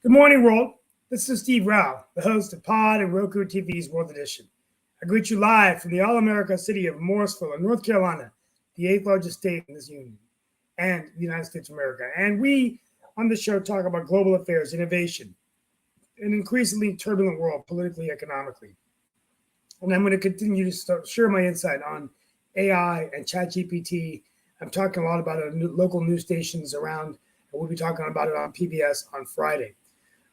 Good morning, world. This is Steve Rao, the host of Pod and Roku TV's World Edition. I greet you live from the All-America city of Morrisville in North Carolina, the 8th largest state in this union, and the United States of America. And we, on this show, talk about global affairs, innovation, an increasingly turbulent world, politically, economically. And I'm going to continue to share my insight on AI and ChatGPT. I'm talking a lot about it on local news stations around, and we'll be talking about it on PBS on Friday.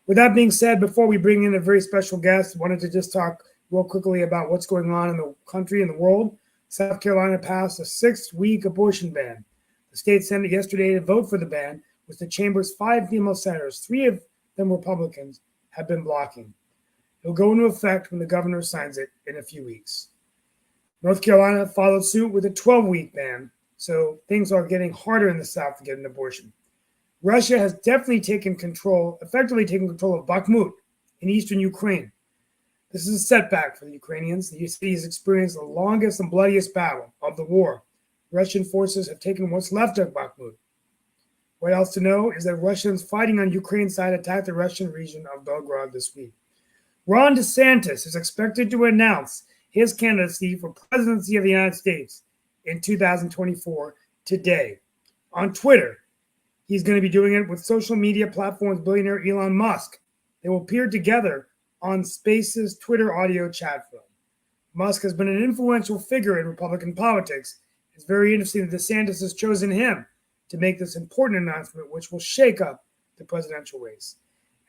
With that being said, before we bring in a very special guest, I wanted to just talk real quickly about what's going on in the country and the world. South Carolina passed a 6-week abortion ban. The state Senate yesterday to vote for the ban, with the chamber's 5 female senators, 3 of them Republicans, have been blocking. It will go into effect when the governor signs it in a few weeks. North Carolina followed suit with a 12-week ban, so things are getting harder in the South to get an abortion. Russia has definitely effectively taken control of Bakhmut in eastern Ukraine. This is a setback for the Ukrainians. The city has experienced the longest and bloodiest battle of the war. Russian forces have taken what's left of Bakhmut. What else to know is that Russians fighting on Ukraine's side attacked the Russian region of Belgorod this week. Ron DeSantis is expected to announce his candidacy for presidency of the United States in 2024 today. On Twitter, he's going to be doing it with social media platforms billionaire Elon Musk. They will appear together on Space's Twitter audio chat phone. Musk has been an influential figure in Republican politics. It's very interesting that DeSantis has chosen him to make this important announcement, which will shake up the presidential race.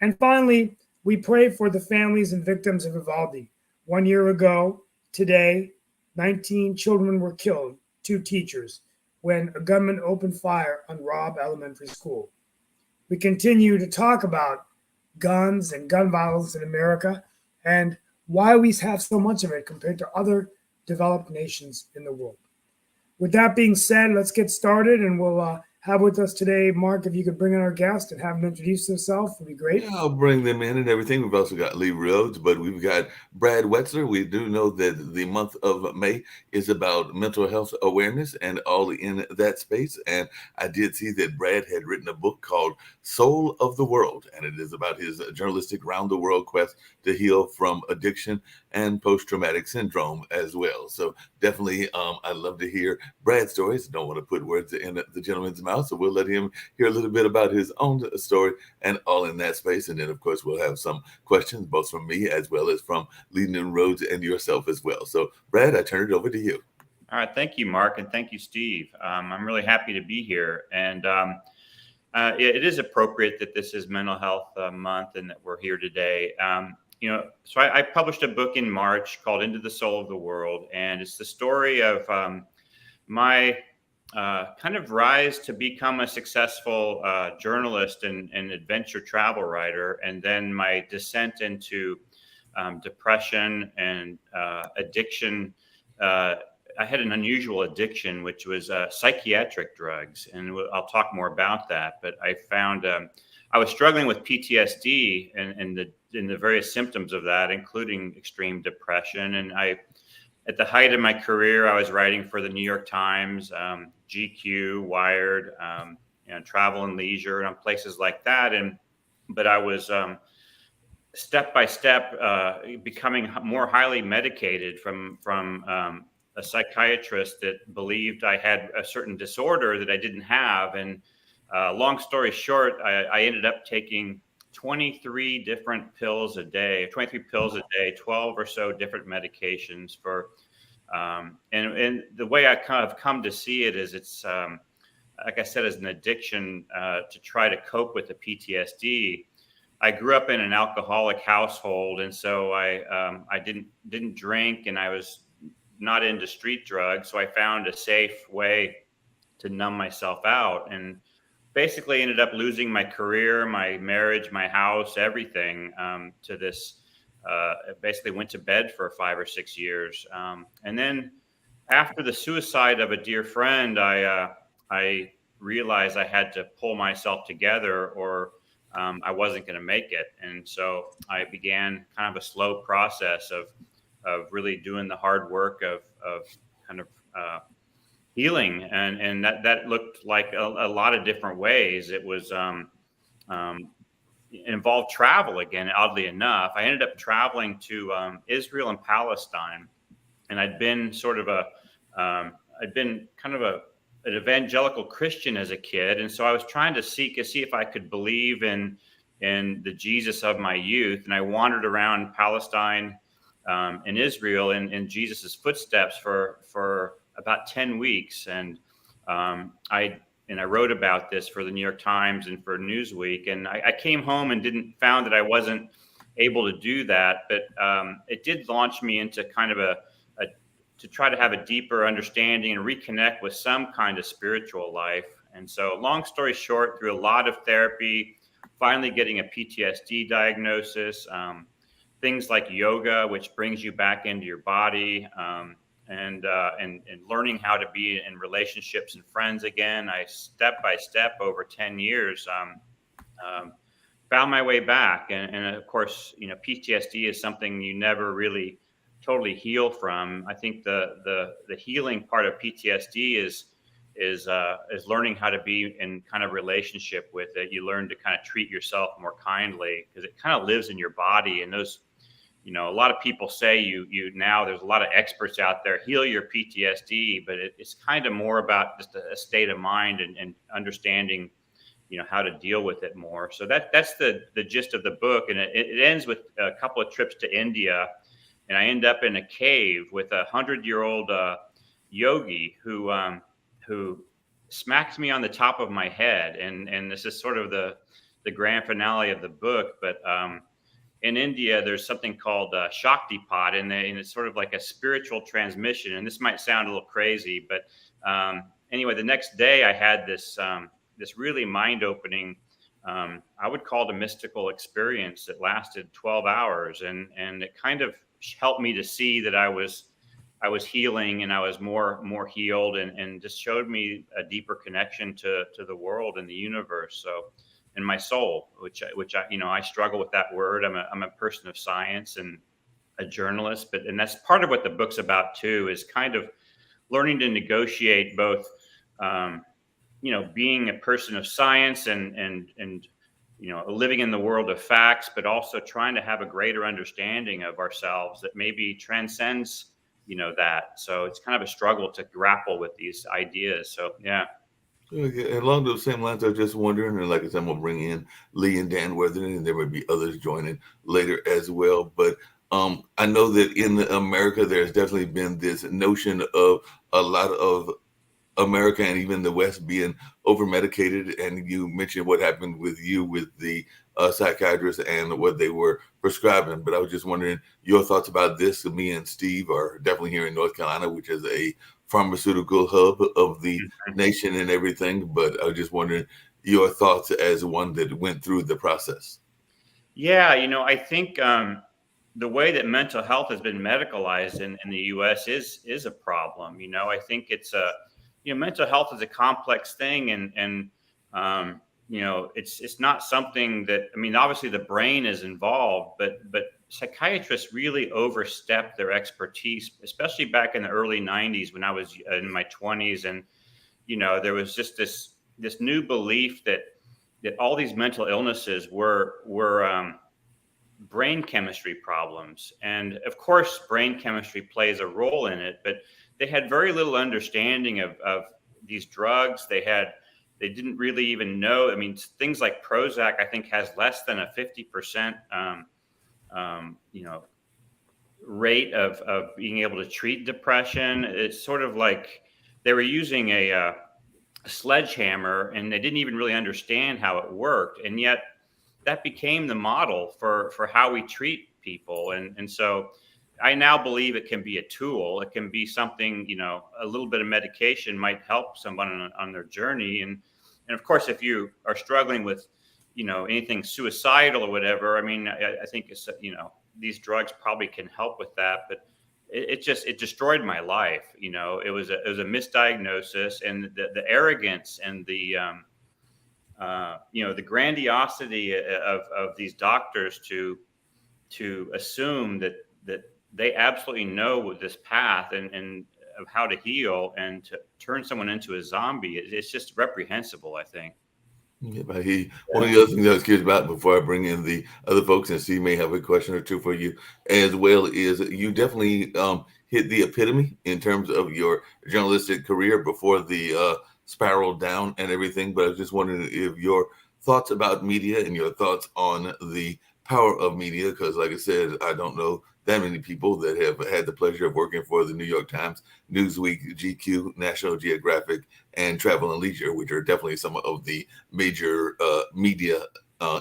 And finally, we pray for the families and victims of Uvalde. 1 year ago, today, 19 children were killed, 2 teachers, when a gunman opened fire on Robb Elementary School. We continue to talk about guns and gun violence in America and why we have so much of it compared to other developed nations in the world. With that being said, let's get started, and we'll have with us today, Mark, if you could bring in our guest and have him introduce himself, would be great. Yeah, I'll bring them in and everything. We've also got Lee Rhodes, but we've got Brad Wetzler. We do know that the month of May is about mental health awareness and all in that space. And I did see that Brad had written a book called Soul of the World, and it is about his journalistic round-the-world quest to heal from addiction and post-traumatic syndrome as well. So definitely, I'd love to hear Brad's stories. Don't want to put words in the gentleman's mouth, so we'll let him hear a little bit about his own story and all in that space. And then, of course, we'll have some questions, both from me as well as from Lee Rhodes and yourself as well. So, Brad, I turn it over to you. All right. Thank you, Mark, and thank you, Steve. I'm really happy to be here. And it is appropriate that this is Mental Health Month and that we're here today. So I published a book in March called Into the Soul of the World, and it's the story of my kind of rise to become a successful journalist and adventure travel writer, and then my descent into depression and addiction. I had an unusual addiction, which was psychiatric drugs, and I'll talk more about that. But I found I was struggling with PTSD and the various symptoms of that, including extreme depression. And at the height of my career, I was writing for the New York Times, GQ, Wired, Travel and Leisure, and places like that. But I was step by step becoming more highly medicated from a psychiatrist that believed I had a certain disorder that I didn't have. And long story short, I ended up taking 23 different pills a day, 23 pills a day, 12 or so different medications for, and the way I kind of come to see it is it's, like I said, as an addiction to try to cope with the PTSD. I grew up in an alcoholic household, and so I didn't drink, and I was not into street drugs. So I found a safe way to numb myself out, and basically ended up losing my career, my marriage, my house, everything to this. Basically went to bed for 5 or 6 years. And then after the suicide of a dear friend, I realized I had to pull myself together, or I wasn't going to make it. And so I began kind of a slow process of really doing the hard work of kind of healing, and that looked like a lot of different ways. It was it involved travel again. Oddly enough, I ended up traveling to Israel and Palestine, and I'd been kind of an evangelical Christian as a kid, and so I was trying to see if I could believe in the Jesus of my youth. And I wandered around Palestine and Israel in Jesus's footsteps for about 10 weeks, and I wrote about this for the New York Times and for Newsweek. And I came home and found that I wasn't able to do that, but it did launch me into kind of to try to have a deeper understanding and reconnect with some kind of spiritual life. And so, long story short, through a lot of therapy, finally getting a PTSD diagnosis, things like yoga, which brings you back into your body, and learning how to be in relationships and friends again. I step by step over 10 years found my way back. And of course, PTSD is something you never really totally heal from. I think the healing part of PTSD is learning how to be in kind of relationship with it. You learn to kind of treat yourself more kindly, because it kind of lives in your body. And those, a lot of people say you now, there's a lot of experts out there, heal your PTSD, but it's kind of more about just a state of mind and understanding, how to deal with it more. So that's the gist of the book. And it ends with a couple of trips to India, and I end up in a cave with 100-year-old yogi who smacks me on the top of my head. And this is sort of the grand finale of the book. But in India, there's something called Shaktipat, and it's sort of like a spiritual transmission. And this might sound a little crazy, but anyway, the next day I had this really mind-opening, I would call it a mystical experience that lasted 12 hours. And it kind of helped me to see that I was healing, and I was more healed, and just showed me a deeper connection to the world and the universe. So, and my soul, which I struggle with that word. I'm a person of science and a journalist, and that's part of what the book's about too, is kind of learning to negotiate both, being a person of science and living in the world of facts, but also trying to have a greater understanding of ourselves that maybe transcends, that. So it's kind of a struggle to grapple with these ideas. So, yeah. Okay, along those same lines, I was just wondering, and like I said, I'm going to bring in Lee and Dan Weatherden, and there may be others joining later as well. But I know that in America, there's definitely been this notion of a lot of America and even the West being over-medicated. And you mentioned what happened with you with the psychiatrist and what they were prescribing. But I was just wondering your thoughts about this. Me and Steve are definitely here in North Carolina, which is a pharmaceutical hub of the nation and everything. But I was just wondering your thoughts as one that went through the process. Yeah, I think the way that mental health has been medicalized in the U.S. is a problem. I think it's mental health is a complex thing, and it's not something that, obviously the brain is involved, but psychiatrists really overstepped their expertise, especially back in the early 90s when I was in my 20s. And, there was just this new belief that all these mental illnesses were brain chemistry problems. And of course, brain chemistry plays a role in it, but they had very little understanding of these drugs. They didn't really even know. Things like Prozac, I think, has less than a 50% rate of being able to treat depression. It's sort of like they were using a sledgehammer, and they didn't even really understand how it worked. And yet that became the model for how we treat people. And so I now believe it can be a tool. It can be something, a little bit of medication might help someone on their journey. And of course, if you are struggling with, anything suicidal or whatever, I mean, I think it's, these drugs probably can help with that, but it destroyed my life. It was a misdiagnosis, and the arrogance and the grandiosity of these doctors to assume that they absolutely know this path and of how to heal, and to turn someone into a zombie. It's just reprehensible, I think. Yeah, but one of the other things I was curious about before I bring in the other folks, and Steve may have a question or two for you as well, is you definitely hit the epitome in terms of your journalistic career before the spiraled down and everything. But I was just wondering if your thoughts about media and your thoughts on the power of media, because like I said, I don't know that many people that have had the pleasure of working for the New York Times, Newsweek, GQ, National Geographic, and Travel and Leisure, which are definitely some of the major media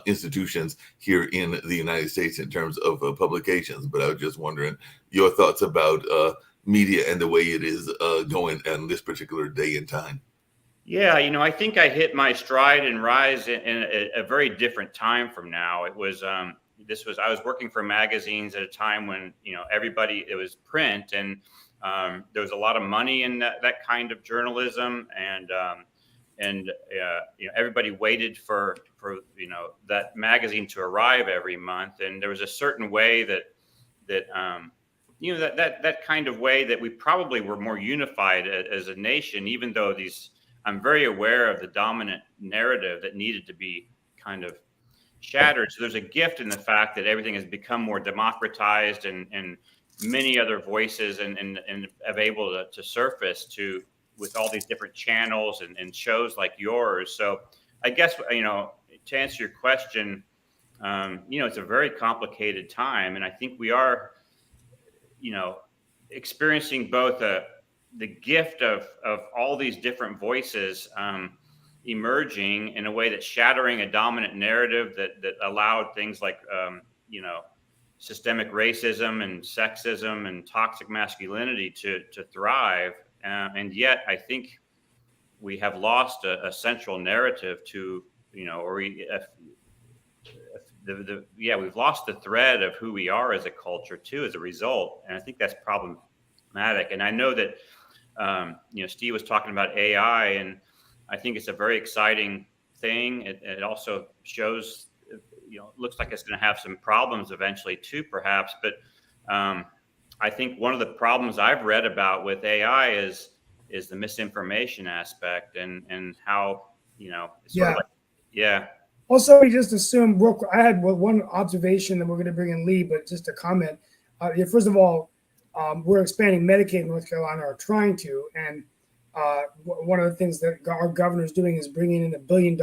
institutions here in the United States in terms of publications. But I was just wondering your thoughts about media and the way it is going on this particular day and time. Yeah, I think I hit my stride and rise in a very different time from now. It was I was working for magazines at a time when it was print, and there was a lot of money in that kind of journalism, and everybody waited for that magazine to arrive every month, and there was a certain way that kind of way that we probably were more unified as a nation, even though I'm very aware of the dominant narrative that needed to be kind of shattered. So there's a gift in the fact that everything has become more democratized, and many other voices and have able to surface with all these different channels and shows like yours. So I guess, to answer your question, it's a very complicated time. And I think we are, experiencing both the gift of all these different voices emerging in a way that's shattering a dominant narrative that allowed things like, systemic racism and sexism and toxic masculinity to thrive. And yet I think we have lost a central narrative to, we've lost the thread of who we are as a culture too, as a result. And I think that's problematic. And I know that, Steve was talking about AI, and I think it's a very exciting thing. It also shows, looks like it's going to have some problems eventually too, perhaps. But I think one of the problems I've read about with AI is the misinformation aspect, and how, sort of like, yeah. Also, we just assume, I had one observation, that we're going to bring in Lee, but just a comment. First of all, we're expanding Medicaid in North Carolina, or trying to. And one of the things that our governor is doing is bringing in $1 billion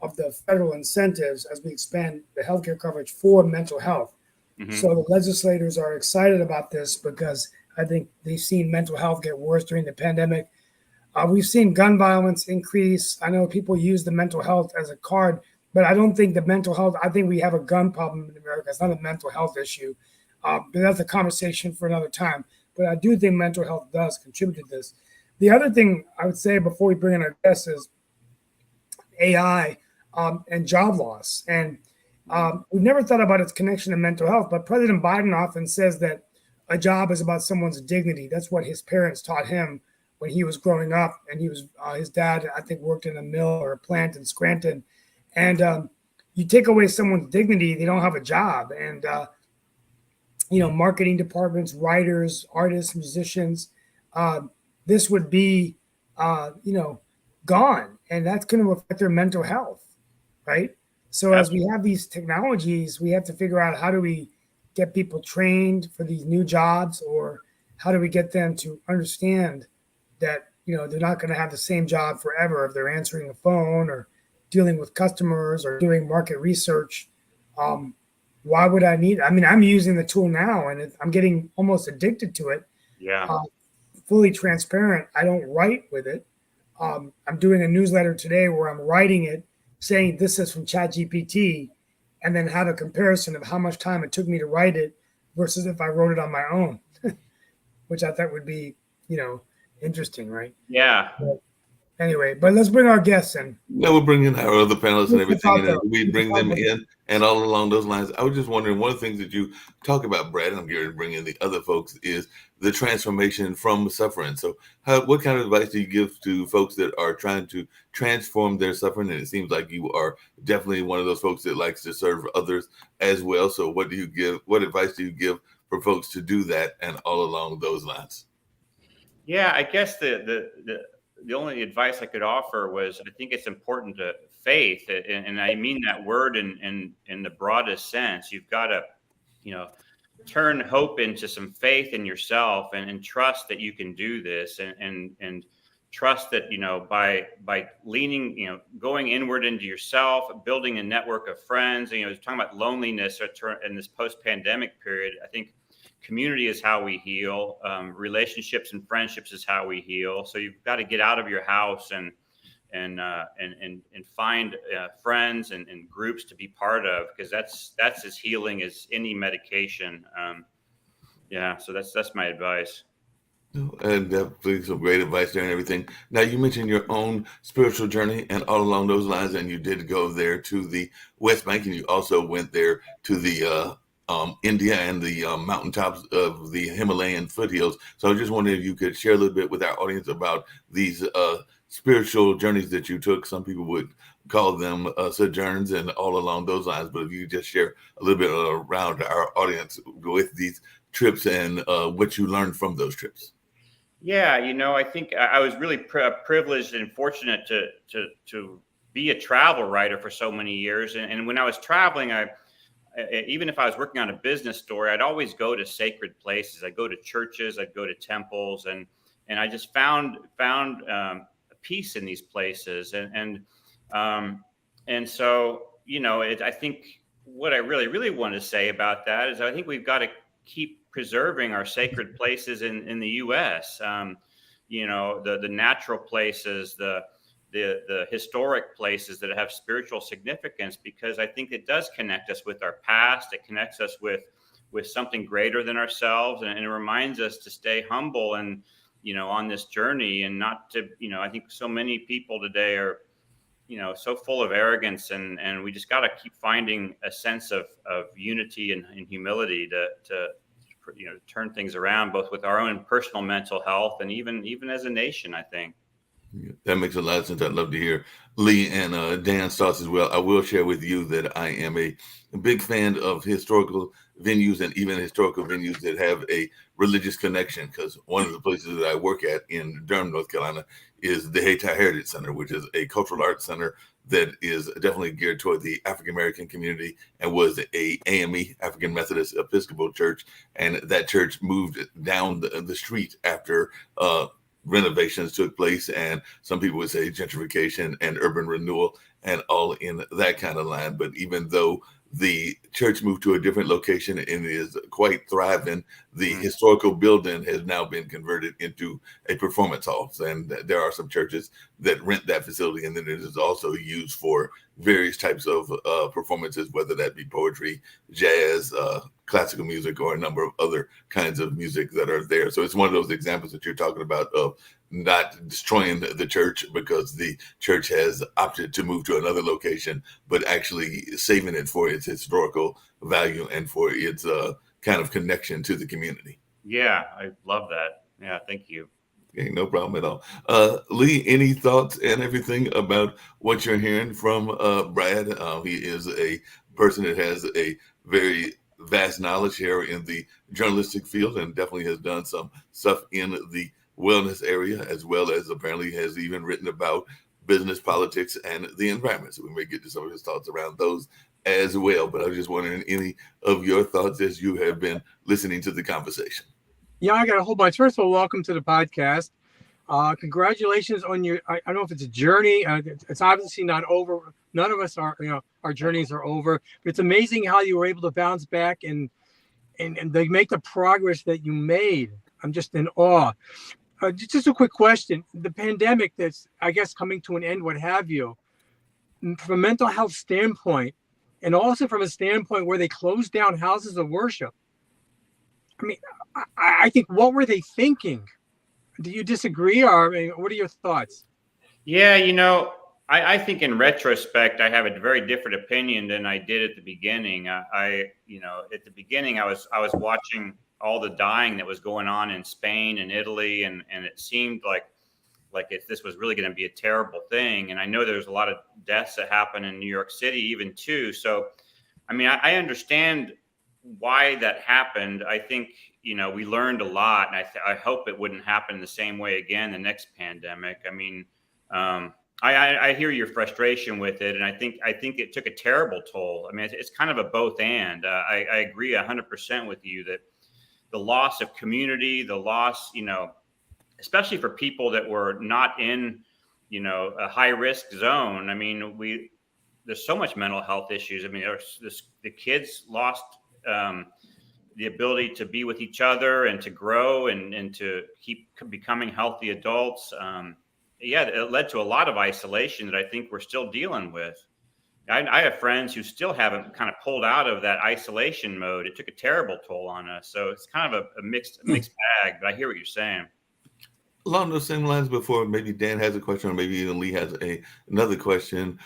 of the federal incentives as we expand the healthcare coverage for mental health. Mm-hmm. So the legislators are excited about this because I think they've seen mental health get worse during the pandemic. We've seen gun violence increase. I know people use the mental health as a card, but I don't think the mental health, I think we have a gun problem in America. It's not a mental health issue. But that's a conversation for another time. But I do think mental health does contribute to this. The other thing I would say before we bring in our guests is AI and job loss. And we've never thought about its connection to mental health, but President Biden often says that a job is about someone's dignity. That's what his parents taught him when he was growing up. And his dad, I think, worked in a mill or a plant in Scranton. And you take away someone's dignity, they don't have a job. And marketing departments, writers, artists, musicians, this would be, gone. And that's going to affect their mental health, right? So as we have these technologies, we have to figure out, how do we get people trained for these new jobs, or how do we get them to understand that, they're not going to have the same job forever if they're answering the phone or dealing with customers or doing market research. Why would I need? I mean, I'm using the tool now, and I'm getting almost addicted to it. Yeah. Fully transparent. I don't write with it. I'm doing a newsletter today where I'm writing it, saying this is from ChatGPT, and then have a comparison of how much time it took me to write it versus if I wrote it on my own, which I thought would be, interesting, right? Yeah. But anyway, but let's bring our guests in. Now we'll bring in our other panelists and everything, and Zapato. we bring them in, and all along those lines. I was just wondering, one of the things that you talk about, Brad, and I'm here to bring in the other folks, is the transformation from suffering. So, what kind of advice do you give to folks that are trying to transform their suffering? And it seems like you are definitely one of those folks that likes to serve others as well. So, what advice do you give for folks to do that, and all along those lines? Yeah, I guess the only advice I could offer was I think it's important to faith, and I mean that word in the broadest sense. You've got to, turn hope into some faith in yourself and trust that you can do this, and trust that by leaning, going inward into yourself, building a network of friends. Talking about loneliness in this post-pandemic period, I think community is how we heal. Relationships and friendships is how we heal. So you've got to get out of your house and find friends and groups to be part of, because that's as healing as any medication. So that's my advice. And definitely some great advice there and everything. Now, you mentioned your own spiritual journey and all along those lines, and you did go there to the West Bank, and you also went there to the India and the mountaintops of the Himalayan foothills. So I was just wondering if you could share a little bit with our audience about these spiritual journeys that you took. Some people would call them sojourns and all along those lines. But if you just share a little bit around our audience with these trips and what you learned from those trips. Yeah, I think I was really privileged and fortunate to be a travel writer for so many years. And when I was traveling, even if I was working on a business story, I'd always go to sacred places. I'd go to churches, I'd go to temples, and I just found peace in these places. And so, I think what I really want to say about that is I think we've got to keep preserving our sacred places in the U.S. The natural places, the historic places that have spiritual significance, because I think it does connect us with our past. It connects us with something greater than ourselves, and it reminds us to stay humble and on this journey, and not to I think so many people today are so full of arrogance, and we just got to keep finding a sense of unity and humility to turn things around, both with our own personal mental health and even as a nation, I think. Yeah, that makes a lot of sense. I'd love to hear Lee and Dan's thoughts as well. I will share with you that I am a big fan of historical venues, and even historical venues that have a religious connection, because one of the places that I work at in Durham, North Carolina, is the Hayti Heritage Center, which is a cultural arts center that is definitely geared toward the African American community, and was a AME, African Methodist Episcopal Church. And that church moved down the street after renovations took place, and some people would say gentrification and urban renewal and all in that kind of line. But even though the church moved to a different location and is quite thriving, the historical building has now been converted into a performance hall. And there are some churches that rent that facility, and then it is also used for various types of performances, whether that be poetry, jazz, classical music, or a number of other kinds of music that are there. So it's one of those examples that you're talking about of not destroying the church because the church has opted to move to another location, but actually saving it for its historical value and for its kind of connection to the community. Yeah, I love that. Yeah, thank you. Okay, no problem at all. Lee, any thoughts and everything about what you're hearing from Brad? He is a person that has a very vast knowledge here in the journalistic field, and definitely has done some stuff in the wellness area, as well as apparently has even written about business, politics, and the environment. So we may get to some of his thoughts around those as well. But I was just wondering, any of your thoughts as you have been listening to the conversation? Yeah, I got a whole bunch. First of all, welcome to the podcast. Congratulations on your, I don't know if it's a journey. It's obviously not over. None of us are, our journeys are over. But it's amazing how you were able to bounce back and they make the progress that you made. I'm just in awe. Just a quick question. The pandemic that's, I guess, coming to an end, what have you, from a mental health standpoint, and also from a standpoint where they closed down houses of worship, I mean, I think, what were they thinking? Do you disagree, or I mean, what are your thoughts? Yeah, I think in retrospect, I have a very different opinion than I did at the beginning. At the beginning, I was watching all the dying that was going on in Spain and Italy, and it seemed like if this was really going to be a terrible thing. And I know there's a lot of deaths that happen in New York City, even too. So, I mean, I understand why that happened. I think we learned a lot, and I hope it wouldn't happen the same way again the next pandemic. I mean. I hear your frustration with it, and I think it took a terrible toll. I mean, it's kind of a both and. I agree 100% with you that the loss of community, the loss, especially for people that were not in, a high risk zone. I mean, there's so much mental health issues. I mean, the kids lost the ability to be with each other and to grow and to keep becoming healthy adults. It led to a lot of isolation that I think we're still dealing with. I have friends who still haven't kind of pulled out of that isolation mode. It took a terrible toll on us. So it's kind of a mixed bag, but I hear what you're saying. Along those same lines, before maybe Dan has a question, or maybe even Lee has another question.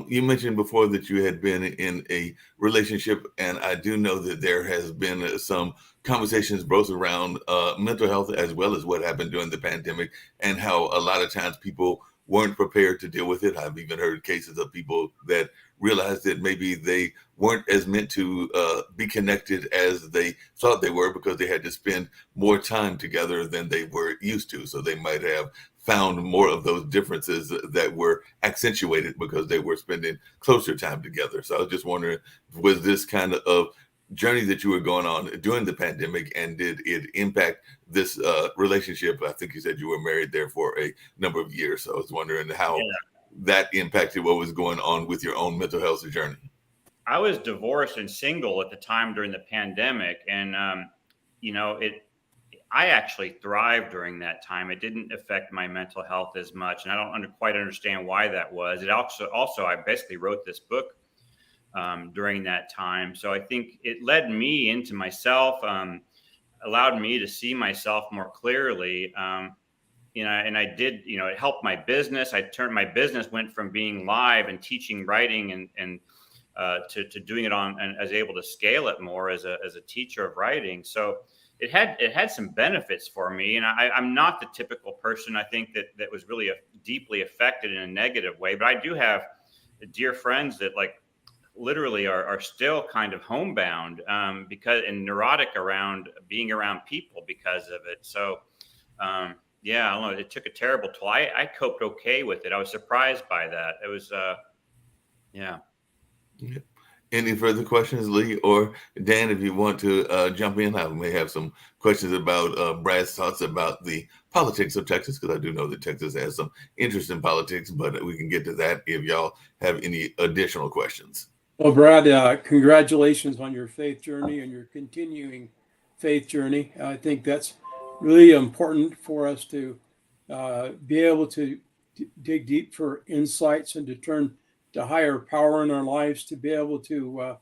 You mentioned before that you had been in a relationship, and I do know that there has been some conversations both around mental health as well as what happened during the pandemic, and how a lot of times people weren't prepared to deal with it. I've even heard cases of people that realized that maybe they weren't as meant to be connected as they thought they were, because they had to spend more time together than they were used to. So they might have found more of those differences that were accentuated because they were spending closer time together. So I was just wondering, was this kind of journey that you were going on during the pandemic, and did it impact this relationship? I think you said you were married there for a number of years. So I was wondering how that impacted what was going on with your own mental health journey. I was divorced and single at the time during the pandemic. And, I actually thrived during that time. It didn't affect my mental health as much. And I don't quite understand why that was. It also, I basically wrote this book during that time. So I think it led me into myself, allowed me to see myself more clearly. And I did, it helped my business. My business went from being live and teaching writing and to doing it on, and I was able to scale it more as a teacher of writing. So it had some benefits for me. And I'm not the typical person, I think, that was really deeply affected in a negative way, but I do have dear friends that literally are still kind of homebound because and neurotic around being around people because of it. So I don't know. It took a terrible toll. I coped okay with it. I was surprised by that. It was Any further questions, Lee or Dan? If you want to jump in, I may have some questions about Brad's thoughts about the politics of Texas, because I do know that Texas has some interest in politics, but we can get to that if y'all have any additional questions. Well, Brad, congratulations on your faith journey and your continuing faith journey. I think that's really important for us to be able to dig deep for insights and to turn to higher power in our lives, to be able to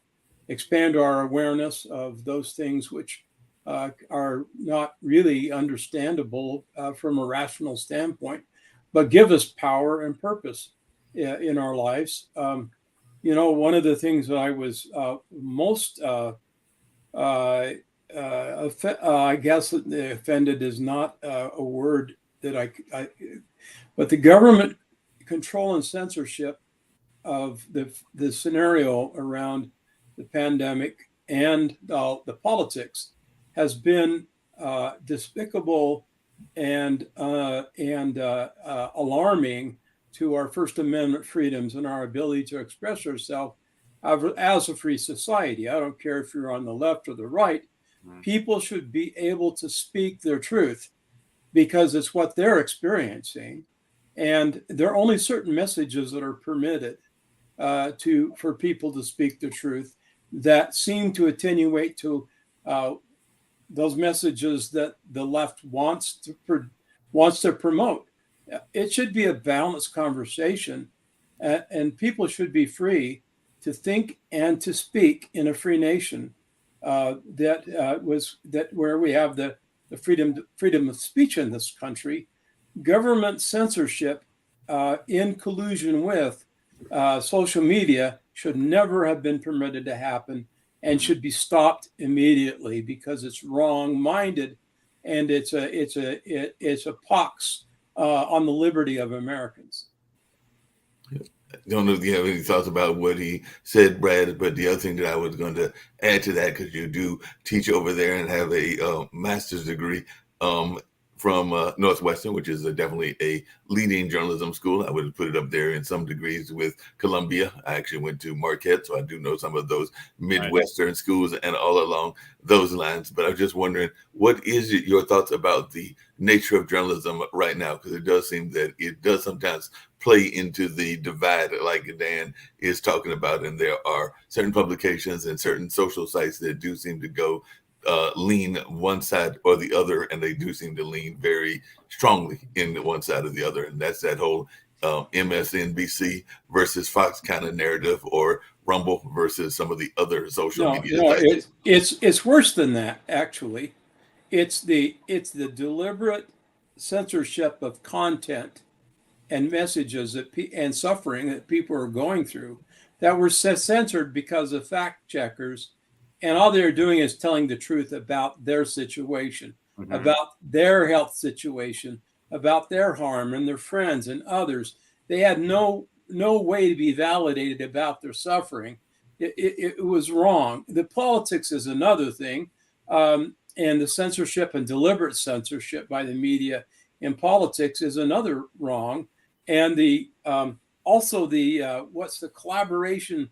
expand our awareness of those things which are not really understandable from a rational standpoint, but give us power and purpose in our lives. One of the things that I was most, I guess offended is not a word that but the government control and censorship of the scenario around the pandemic and the politics has been despicable and alarming to our First Amendment freedoms and our ability to express ourselves as a free society. I don't care if you're on the left or the right. People should be able to speak their truth because it's what they're experiencing. And there are only certain messages that are permitted for people to speak the truth that seem to attenuate to those messages that the left wants to promote. It should be a balanced conversation, and people should be free to think and to speak in a free nation. that where we have the freedom of speech in this country, government censorship in collusion with social media should never have been permitted to happen and should be stopped immediately because it's wrong-minded and it's a pox on the liberty of Americans. I don't know if you have any thoughts about what he said, Brad, but the other thing that I was going to add to that, because you do teach over there and have a master's degree from Northwestern, which is definitely a leading journalism school. I would put it up there in some degrees with Columbia. I actually went to Marquette, so I do know some of those Midwestern schools and all along those lines. But I was just wondering, what is your thoughts about the nature of journalism right now? Because it does seem that it does sometimes play into the divide, like Dan is talking about, and there are certain publications and certain social sites that do seem to go lean one side or the other, and they do seem to lean very strongly in one side or the other, and that's that whole MSNBC versus Fox kind of narrative, or Rumble versus some of the other social media. No, it's worse than that. Actually, it's the deliberate censorship of content and messages and suffering that people are going through that were censored because of fact checkers. And all they're doing is telling the truth about their situation, about their health situation, about their harm and their friends and others. They had no way to be validated about their suffering. It was wrong. The politics is another thing. And the censorship and deliberate censorship by the media in politics is another wrong. And also what's the collaboration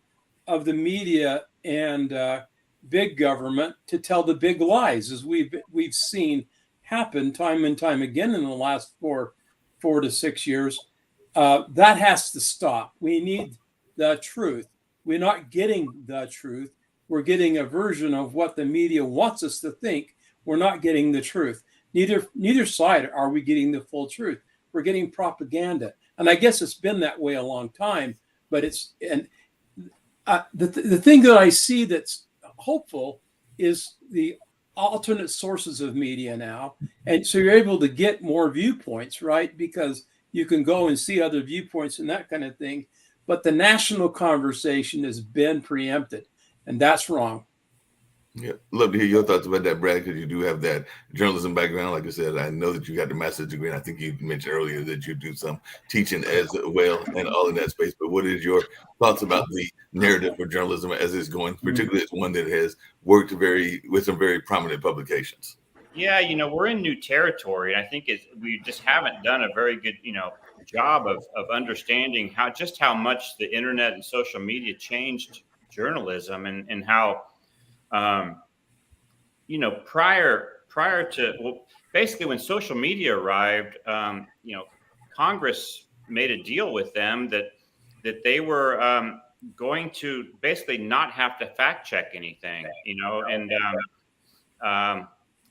of the media and big government to tell the big lies, as we've seen happen time and time again in the last four to 6 years. That has to stop. We need the truth. We're not getting the truth. We're getting a version of what the media wants us to think. We're not getting the truth. Neither side are we getting the full truth. We're getting propaganda. And I guess it's been that way a long time, but the thing that I see that's hopeful is the alternate sources of media now. And so you're able to get more viewpoints, right? Because you can go and see other viewpoints and that kind of thing. But the national conversation has been preempted, and that's wrong. Yeah, love to hear your thoughts about that, Brad, because you do have that journalism background. Like I said, I know that you got the master's degree, and I think you mentioned earlier that you do some teaching as well and all in that space. But what is your thoughts about the narrative for journalism as it's going, particularly as one that has worked with some very prominent publications? Yeah, we're in new territory, and I think we just haven't done a very good, job of understanding how much the internet and social media changed journalism, and how prior to, basically when social media arrived, Congress made a deal with them that they were going to basically not have to fact check anything, and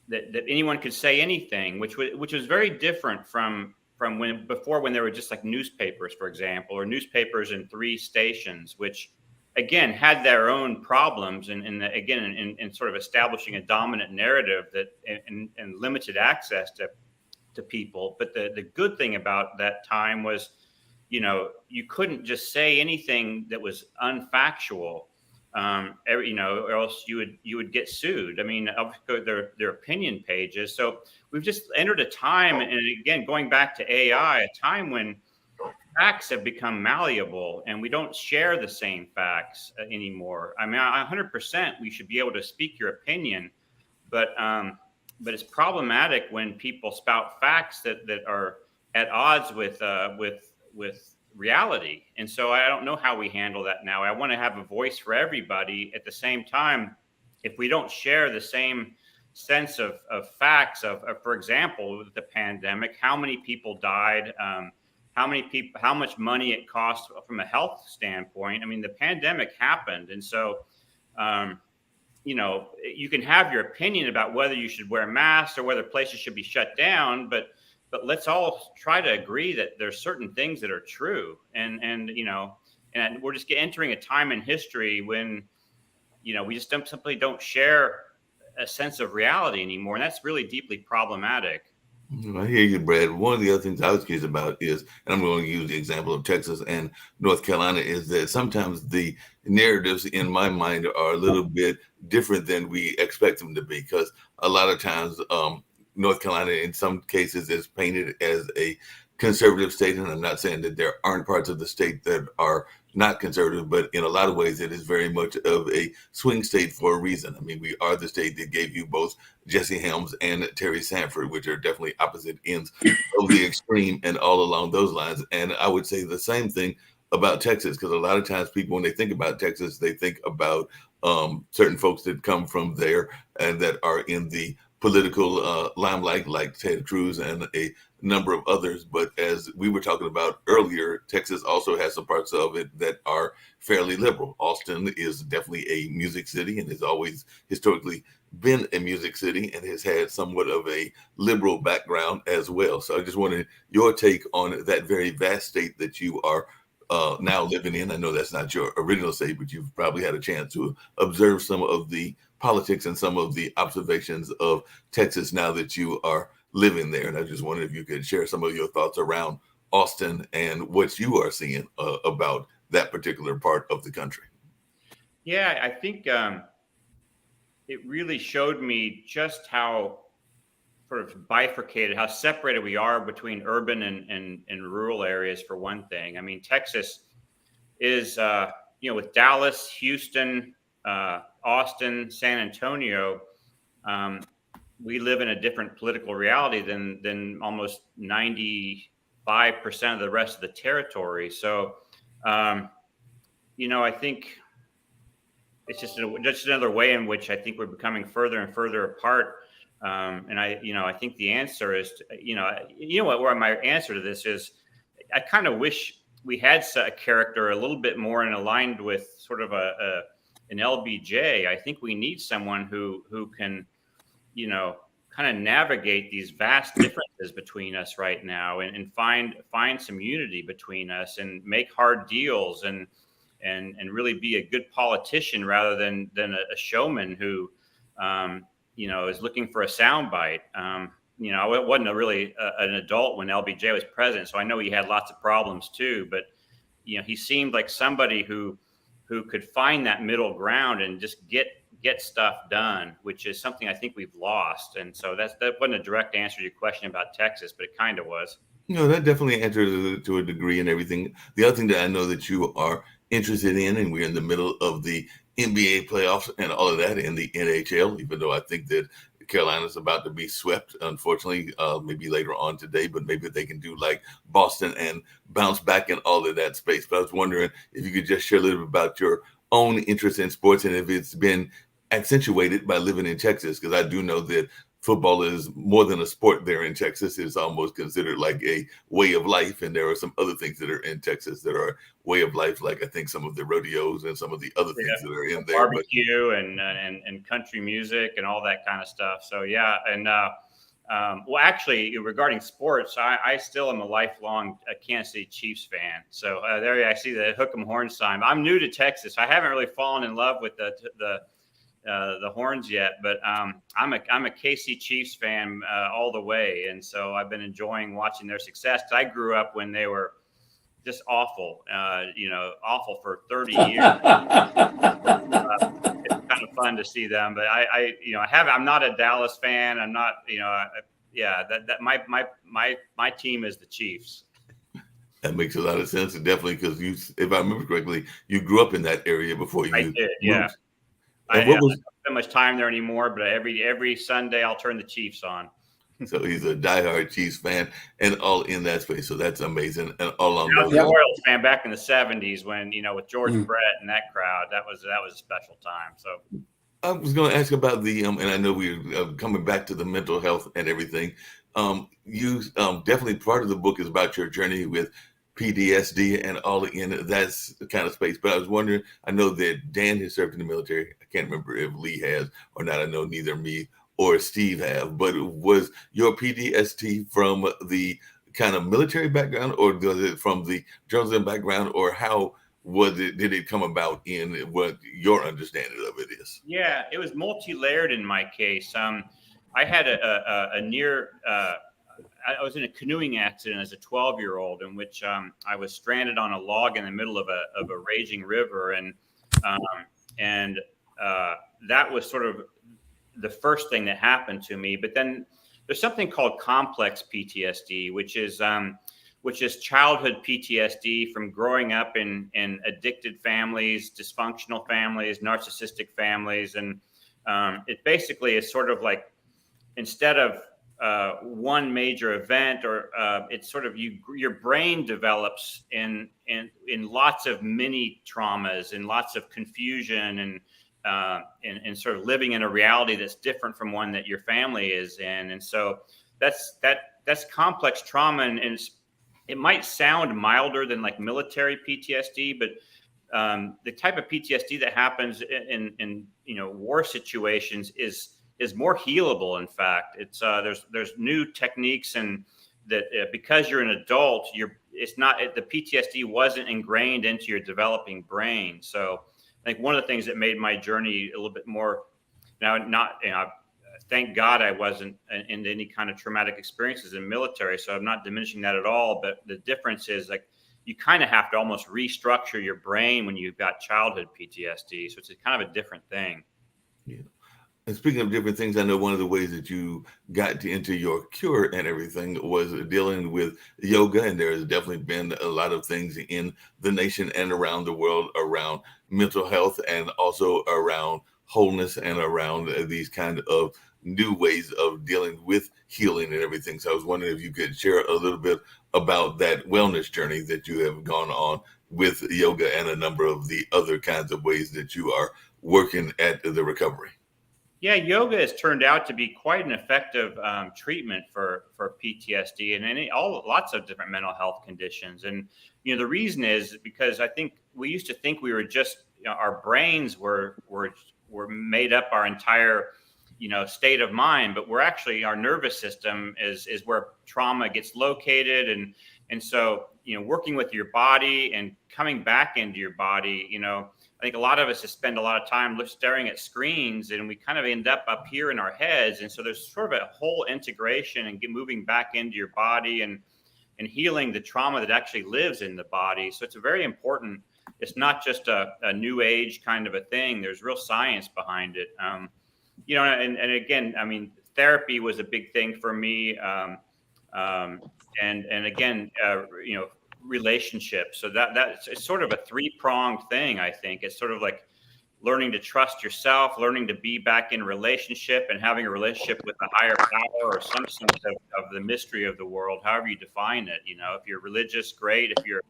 that anyone could say anything, which was very different from when there were just like newspapers, for example, or newspapers in 3 stations, which again had their own problems and sort of establishing a dominant narrative that and limited access to people. But the good thing about that time was, you couldn't just say anything that was unfactual, or else you would get sued. I mean, their opinion pages. So we've just entered a time, and again, going back to AI, a time when facts have become malleable and we don't share the same facts anymore. I mean, 100% we should be able to speak your opinion, but it's problematic when people spout facts that are at odds with reality. And so I don't know how we handle that now. I want to have a voice for everybody. At the same time, if we don't share the same sense of facts for example, with the pandemic, how many people died, how much money it cost from a health standpoint. I mean, the pandemic happened. And so, you can have your opinion about whether you should wear masks or whether places should be shut down, but let's all try to agree that there's certain things that are true. And we're just entering a time in history when, we just simply don't share a sense of reality anymore. And that's really deeply problematic. I hear you, Brad. One of the other things I was curious about is, and I'm going to use the example of Texas and North Carolina, is that sometimes the narratives in my mind are a little bit different than we expect them to be, because a lot of times North Carolina in some cases is painted as a conservative state, and I'm not saying that there aren't parts of the state that are not conservative, but in a lot of ways it is very much of a swing state for a reason. I mean, we are the state that gave you both Jesse Helms and Terry Sanford, which are definitely opposite ends of the extreme and all along those lines. And I would say the same thing about Texas, because a lot of times people, when they think about Texas, they think about certain folks that come from there and that are in the political limelight, like Ted Cruz and a number of others. But as we were talking about earlier, Texas also has some parts of it that are fairly liberal. Austin is definitely a music city and has always historically been a music city and has had somewhat of a liberal background as well. So I just wanted your take on that very vast state that you are now living in. I know that's not your original state, but you've probably had a chance to observe some of the politics and some of the observations of Texas now that you are living there. And I just wondered if you could share some of your thoughts around Austin and what you are seeing about that particular part of the country. Yeah, I think it really showed me just how sort of bifurcated, how separated we are between urban and rural areas, for one thing. I mean, Texas is, with Dallas, Houston, Austin, San Antonio, we live in a different political reality than almost 95% of the rest of the territory. So, I think it's just another way in which I think we're becoming further and further apart. And I think the answer is, where my answer to this is, I kind of wish we had a character a little bit more and aligned with sort of an LBJ. I think we need someone who can, kind of navigate these vast differences between us right now and find some unity between us and make hard deals and really be a good politician rather than a showman who, is looking for a soundbite. I wasn't an adult when LBJ was president, so I know he had lots of problems too. But he seemed like somebody who could find that middle ground and just get stuff done, which is something I think we've lost. And so that wasn't a direct answer to your question about Texas, but it kind of was. That definitely answers it to a degree and everything. The other thing that I know that you are interested in, and we're in the middle of the NBA playoffs and all of that in the NHL, even though I think that Carolina's about to be swept, unfortunately, maybe later on today, but maybe they can do like Boston and bounce back in all of that space. But I was wondering if you could just share a little bit about your own interest in sports and if it's been accentuated by living in Texas, because I do know that football is more than a sport there in Texas. It's almost considered like a way of life. And there are some other things that are in Texas that are way of life, like I think some of the rodeos and some of the other things that are in there. Barbecue and country music and all that kind of stuff. So, yeah. And well, actually, regarding sports, I still am a lifelong Kansas City Chiefs fan. So there I see the hook 'em horn sign. I'm new to Texas. I haven't really fallen in love with the horns yet, but I'm a KC Chiefs fan all the way, and so I've been enjoying watching their success. I grew up when they were just awful, awful for 30 years. It's kind of fun to see them, but I'm not a Dallas fan. I'm not, my team is the Chiefs. That makes a lot of sense, and definitely because if I remember correctly, you grew up in that area before you. I did, yeah. I don't spend much time there anymore, but every Sunday I'll turn the Chiefs on. So he's a diehard Chiefs fan and all in that space. So that's amazing. And all along I was a Royals fan back in the 70s when, with George Brett and that crowd, that was a special time. So I was going to ask about the, and I know we're coming back to the mental health and everything. You definitely part of the book is about your journey with PTSD and all in that kind of space. But I was wondering, I know that Dan has served in the military. I can't remember if Lee has or not. I know neither me or Steve have, but was your PTSD from the kind of military background or was it from the journalism background, or how did it come about in what your understanding of it is? Yeah, it was multi-layered in my case. I had a near. I was in a canoeing accident as a 12-year-old in which I was stranded on a log in the middle of a raging river, um, and that was sort of the first thing that happened to me. But then there's something called complex PTSD, which is childhood PTSD from growing up in addicted families, dysfunctional families, narcissistic families, and it basically is sort of like, instead of one major event, or it's sort of your brain develops in lots of mini traumas and lots of confusion and sort of living in a reality that's different from one that your family is in. And so that's complex trauma, and it might sound milder than like military PTSD, but the type of PTSD that happens in war situations is more healable. In fact, it's there's new techniques, and that because you're an adult, the PTSD wasn't ingrained into your developing brain. So I think one of the things that made my journey a little bit more, thank God I wasn't in any kind of traumatic experiences in military, so I'm not diminishing that at all. But the difference is, like, you kind of have to almost restructure your brain when you've got childhood PTSD. So it's kind of a different thing. Yeah. And speaking of different things, I know one of the ways that you got into your cure and everything was dealing with yoga. And there has definitely been a lot of things in the nation and around the world around mental health, and also around wholeness, and around these kind of new ways of dealing with healing and everything. So I was wondering if you could share a little bit about that wellness journey that you have gone on with yoga and a number of the other kinds of ways that you are working at the recovery. Yeah, yoga has turned out to be quite an effective treatment for PTSD and lots of different mental health conditions. And the reason is because I think we used to think we were just, our brains were made up our entire state of mind, but we're actually, our nervous system is where trauma gets located, and so working with your body and coming back into your body. I think a lot of us just spend a lot of time staring at screens, and we kind of end up here in our heads. And so there's sort of a whole integration and moving back into your body and healing the trauma that actually lives in the body. So it's a very important, it's not just a new age kind of a thing. There's real science behind it. And again, I mean, therapy was a big thing for me. And again, relationships. So that's it's sort of a three-pronged thing. I think it's sort of like learning to trust yourself, learning to be back in relationship, and having a relationship with a higher power, or some sense of the mystery of the world, however you define it. If you're religious, great. If you're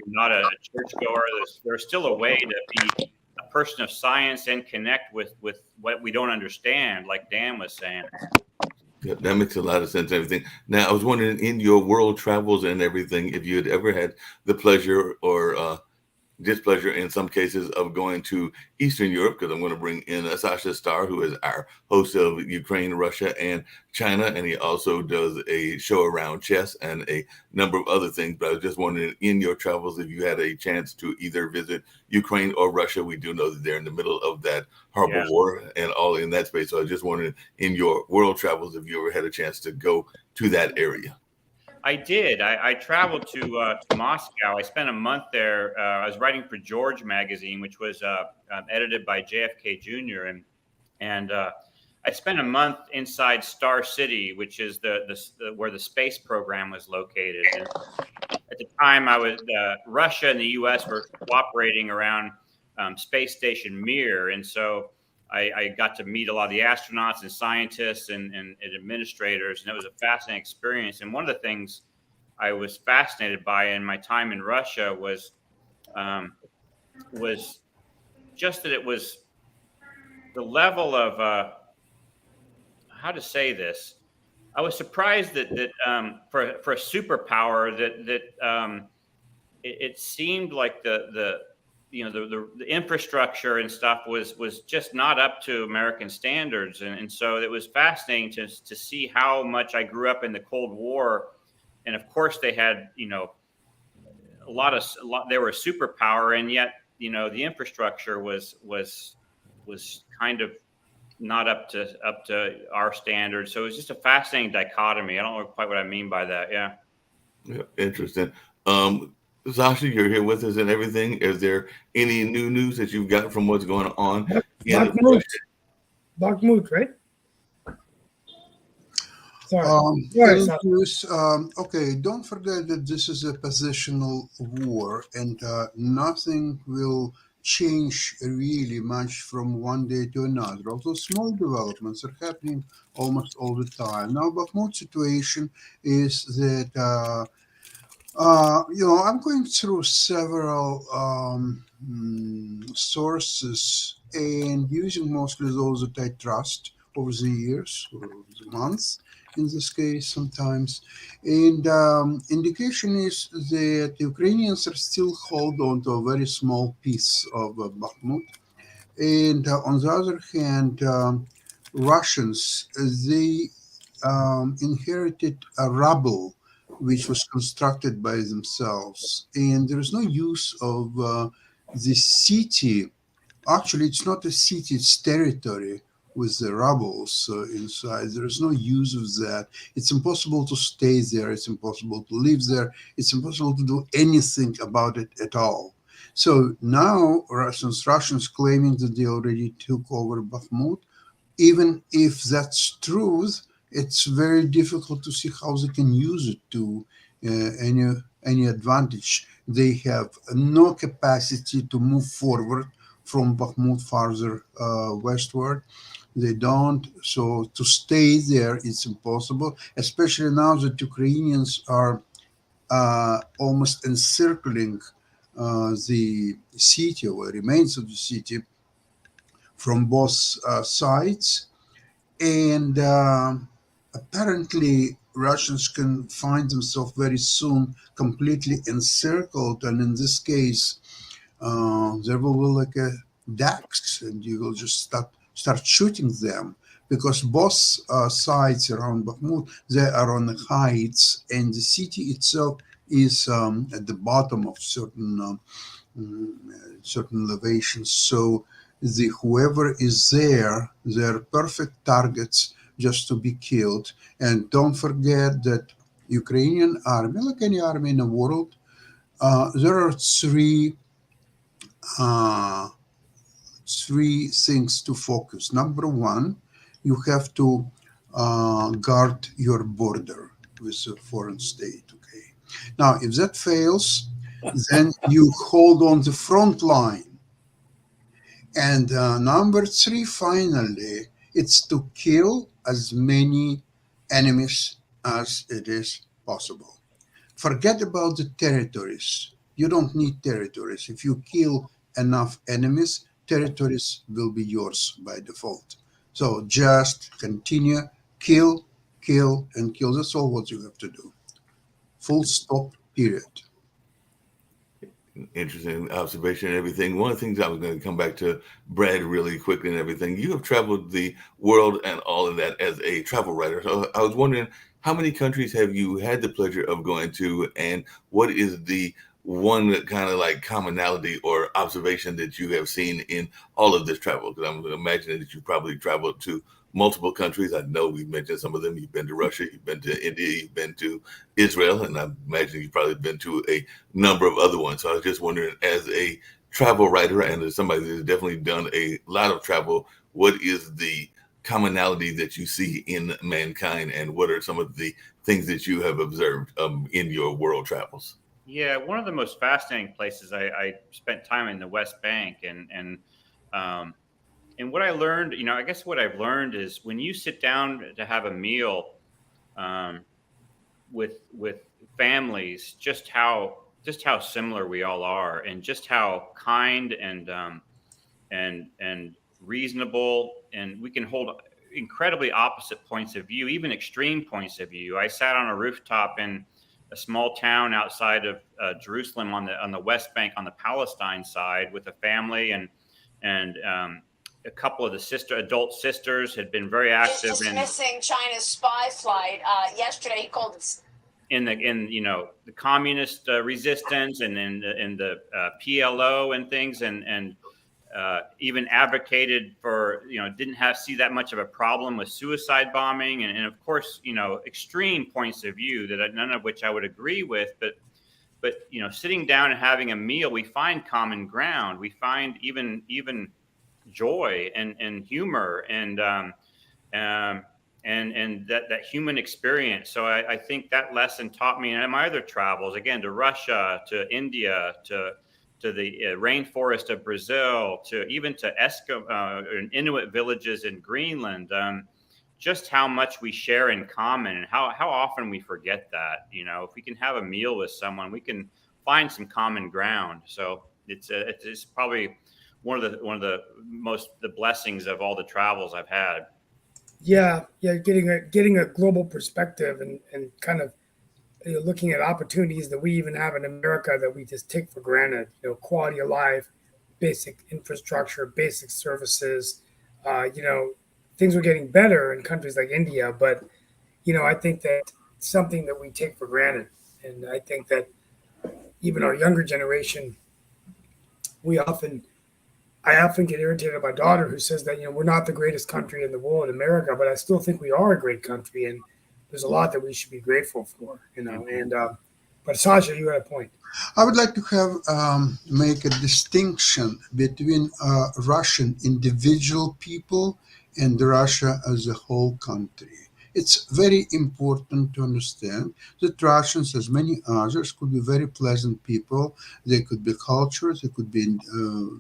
not a churchgoer, there's still a way to be a person of science and connect with what we don't understand, like Dan was saying. Yeah, that makes a lot of sense and everything. Now, I was wondering, in your world travels and everything, if you had ever had the pleasure or displeasure in some cases of going to Eastern Europe, because I'm going to bring in Sasha Starr, who is our host of Ukraine, Russia, and China, and he also does a show around chess and a number of other things. But I was just wondering, in your travels, if you had a chance to either visit Ukraine or Russia. We do know that they're in the middle of that horrible war and all in that space. So I was just wondering, in your world travels, if you ever had a chance to go to that area. I did. I traveled to Moscow. I spent a month there. I was writing for George magazine, which was edited by JFK Jr. And I spent a month inside Star City, which is where the space program was located. And at the time, Russia and the U.S. were cooperating around Space Station Mir, and so I got to meet a lot of the astronauts and scientists and administrators, and it was a fascinating experience. And one of the things I was fascinated by in my time in Russia was just that it was the level of how to say this. I was surprised that for a superpower that it seemed like the infrastructure and stuff was just not up to American standards. And so it was fascinating to see how much I grew up in the Cold War. And of course they had, they were a superpower, and yet, you know, the infrastructure was kind of not up to our standards. So it was just a fascinating dichotomy. I don't know quite what I mean by that. Yeah. Yeah, interesting. Sasha, you're here with us and everything. Is there any new news that you've got from what's going on in Bakhmut. Bakhmut, right? Sorry. Sorry, Thank you. Okay, don't forget that this is a positional war, and nothing will change really much from one day to another. Although small developments are happening almost all the time. Now, Bakhmut situation is that I'm going through several sources and using mostly those that I trust over the years or the months in this case sometimes. And indication is that Ukrainians are still hold on to a very small piece of Bakhmut. And on the other hand, Russians, they inherited a rubble which was constructed by themselves. And there is no use of the city. Actually, it's not a city, it's territory with the rubbles inside. There is no use of that. It's impossible to stay there. It's impossible to live there. It's impossible to do anything about it at all. So now Russians claiming that they already took over Bakhmut. Even if that's truth, it's very difficult to see how they can use it to any advantage. They have no capacity to move forward from Bakhmut farther westward. They don't. So to stay there, it's impossible, especially now that Ukrainians are almost encircling the city or remains of the city from both sides. And apparently Russians can find themselves very soon completely encircled. And in this case, there will be like a DAX, and you will just start shooting them because both sides around Bakhmut, they are on the heights, and the city itself is at the bottom of certain elevations. So whoever is there, they're perfect targets just to be killed. And don't forget that Ukrainian army, like any army in the world, there are three things to focus. Number one, you have to guard your border with a foreign state. Okay. Now, if that fails, then you hold on the front line. And number three, finally, it's to kill as many enemies as it is possible. Forget about the territories. You don't need territories. If you kill enough enemies, territories will be yours by default. So just continue, kill, and kill. That's all what you have to do. Full stop, period. Interesting observation and everything. One of the things I was going to come back to, Brad, really quickly and everything. You have traveled the world and all of that as a travel writer. So I was wondering, how many countries have you had the pleasure of going to, and what is the one kind of like commonality or observation that you have seen in all of this travel? Because I'm imagining that you probably traveled to multiple countries. I know we've mentioned some of them. You've been to Russia, you've been to India, you've been to Israel, and I imagine you've probably been to a number of other ones. So I was just wondering, as a travel writer and as somebody that's definitely done a lot of travel, what is the commonality that you see in mankind, and what are some of the things that you have observed in your world travels? Yeah, one of the most fascinating places I spent time in the West Bank, and what I learned, I guess what I've learned is when you sit down to have a meal with families, just how similar we all are, and just how kind and reasonable, and we can hold incredibly opposite points of view, even extreme points of view. I sat on a rooftop in a small town outside of Jerusalem on the West Bank on the Palestine side with a family, and a couple of the adult sisters had been very active in dismissing China's spy flight yesterday. He called it in the communist resistance and in the PLO and things, and even advocated for, didn't see that much of a problem with suicide bombing, and of course, extreme points of view that none of which I would agree with, but sitting down and having a meal, we find common ground. We find even joy and humor and that human experience. So I think that lesson taught me in my other travels, again, to Russia, to India, to the rainforest of Brazil, to even to Inuit villages in Greenland, just how much we share in common and how often we forget that. If we can have a meal with someone, we can find some common ground. So it's probably one of the blessings of all the travels I've had. Yeah, getting a global perspective and kind of looking at opportunities that we even have in America that we just take for granted. Quality of life, basic infrastructure, basic services. Things are getting better in countries like India, but I think that it's something that we take for granted, and I think that even our younger generation, I often get irritated by my daughter who says that we're not the greatest country in the world, America, but I still think we are a great country, and there's a lot that we should be grateful for. And but Sasha, you had a point. I would like to have make a distinction between Russian individual people and Russia as a whole country. It's very important to understand that Russians, as many others, could be very pleasant people. They could be cultured. They could be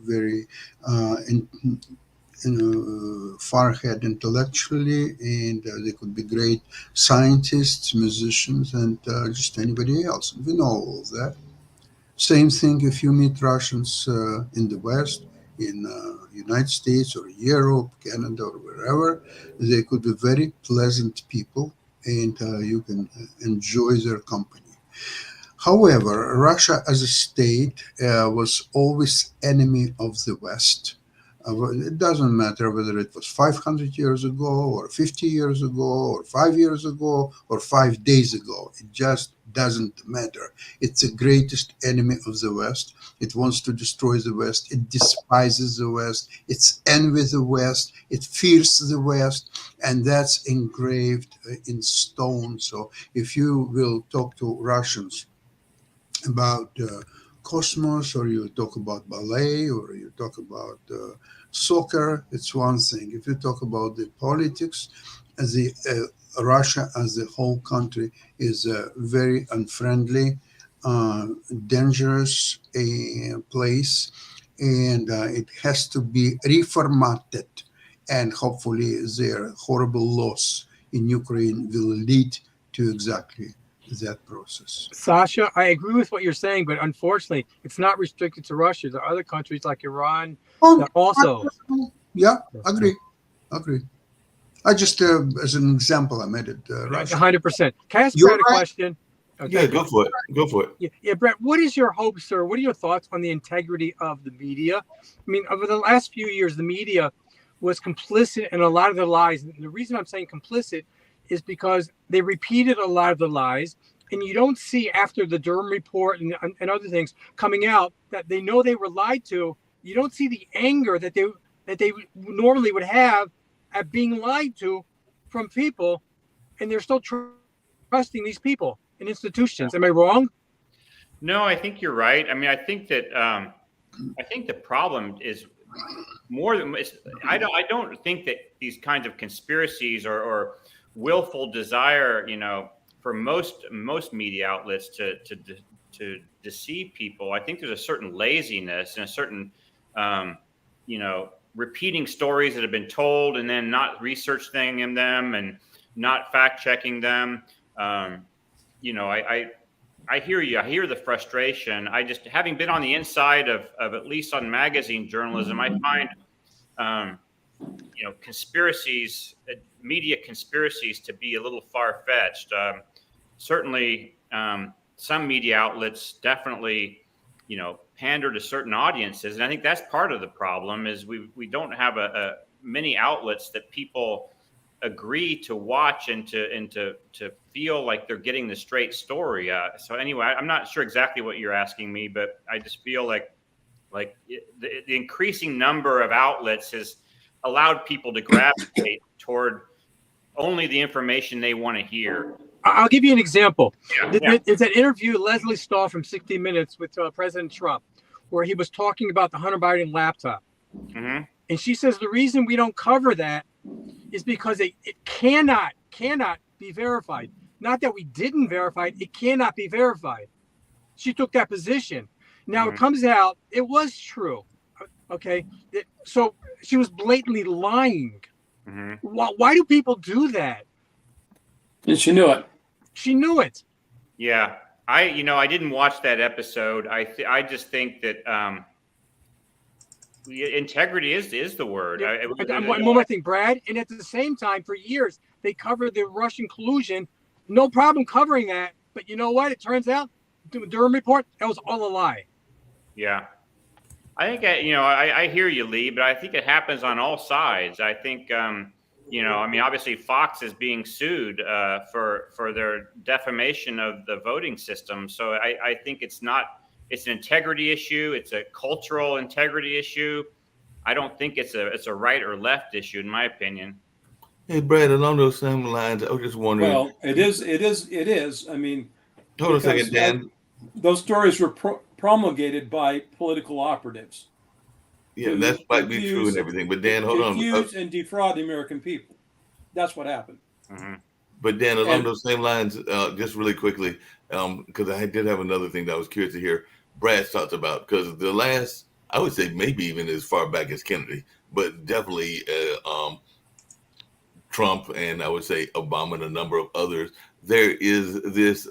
very far ahead intellectually, and they could be great scientists, musicians, and just anybody else. We know all of that. Same thing if you meet Russians in the West, in United States or Europe, Canada, or wherever. They could be very pleasant people, and you can enjoy their company. However, Russia as a state was always enemy of the West. It doesn't matter whether it was 500 years ago or 50 years ago or 5 years ago or 5 days ago. It just doesn't matter. It's the greatest enemy of the West. It wants to destroy the West. It despises the West. It's envy the West. It fears the West. And that's engraved in stone. So if you will talk to Russians about cosmos, or you talk about ballet, or you talk about soccer, it's one thing. If you talk about the politics, Russia as a whole country is a very unfriendly, dangerous place, and it has to be reformatted. And hopefully their horrible loss in Ukraine will lead to exactly that process. Sasha, I agree with what you're saying, but unfortunately, it's not restricted to Russia. There are other countries like Iran that also. Yeah, agree. I just, as an example, I made it Russia. 100%. Can I ask You're Brad a right. question? Okay. Yeah, go for it. Yeah, Brett, what is your hope, sir? What are your thoughts on the integrity of the media? I mean, over the last few years, the media was complicit in a lot of the lies. And the reason I'm saying complicit is because they repeated a lot of the lies, and you don't see after the Durham report and other things coming out that they know they were lied to. You don't see the anger that they normally would have at being lied to from people, and they're still trusting these people and institutions. Am I wrong? No, I think you're right. I mean, I think that I think the problem is more than I don't think that these kinds of conspiracies or willful desire, for most media outlets to deceive people. I think there's a certain laziness and a certain repeating stories that have been told and then not researching them and not fact checking them. I hear you. I hear the frustration. I just, having been on the inside of at least on magazine journalism, I find, conspiracies, media conspiracies to be a little far-fetched. Certainly, some media outlets definitely, pander to certain audiences. And I think that's part of the problem is we don't have many outlets that people agree to watch and to feel like they're getting the straight story. So anyway, I'm not sure exactly what you're asking me, but I just feel like the increasing number of outlets has allowed people to gravitate toward only the information they want to hear. I'll give you an example. Yeah. It's an interview Leslie Stahl from 60 Minutes with President Trump, where he was talking about the Hunter Biden laptop. Mm-hmm. And she says the reason we don't cover that is because it cannot be verified. Not that we didn't verify it, it cannot be verified. She took that position. Now it comes out, it was true. Okay. So she was blatantly lying. Mm-hmm. Why do people do that? And she knew it. She knew it. Yeah. I didn't watch that episode. I just think that integrity is the word. One more thing, Brad. And at the same time, for years, they covered the Russian collusion. No problem covering that. But you know what? It turns out, the Durham report, that was all a lie. Yeah. I think, I hear you, Lee, but I think it happens on all sides. I think, obviously Fox is being sued for their defamation of the voting system. So I think it's an integrity issue. It's a cultural integrity issue. I don't think it's a right or left issue, in my opinion. Hey, Brad, along those same lines, I was just wondering. Well, it is. I mean, hold on a second, Dan. Those stories were promulgated by political operatives. Yeah, that might be true and everything. But Dan, hold on. Confuse and defraud the American people. That's what happened. Mm-hmm. But Dan, along those same lines, just really quickly, because I did have another thing that I was curious to hear Brad's thoughts about, because the last, I would say maybe even as far back as Kennedy, but definitely Trump and I would say Obama and a number of others, there is this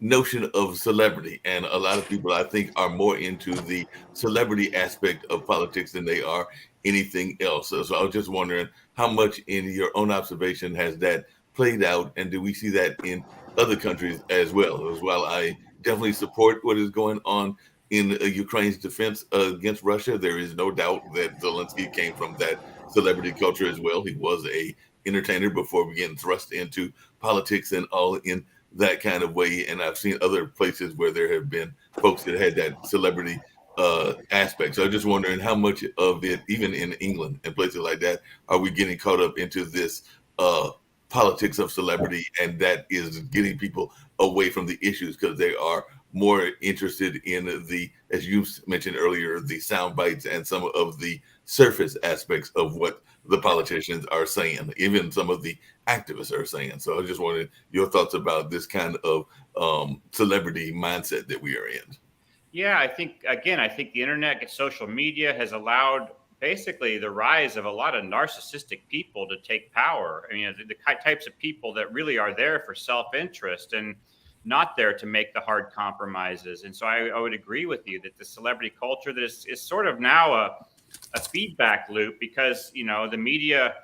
notion of celebrity. And a lot of people, I think, are more into the celebrity aspect of politics than they are anything else. So I was just wondering how much in your own observation has that played out? And do we see that in other countries as well? As well, I definitely support what is going on in Ukraine's defense against Russia. There is no doubt that Zelensky came from that celebrity culture as well. He was a entertainer before getting thrust into politics and all in that kind of way. And I've seen other places where there have been folks that had that celebrity aspect. So I'm just wondering how much of it, even in England and places like that, are we getting caught up into this politics of celebrity, and that is getting people away from the issues because they are more interested in the, as you mentioned earlier, the sound bites and some of the surface aspects of what the politicians are saying, even some of the activists are saying. So I just wanted your thoughts about this kind of celebrity mindset that we are in. Yeah, I think the internet and social media has allowed basically the rise of a lot of narcissistic people to take power. I mean, the types of people that really are there for self-interest and not there to make the hard compromises. And so I would agree with you that the celebrity culture that is sort of now a feedback loop, because, the media,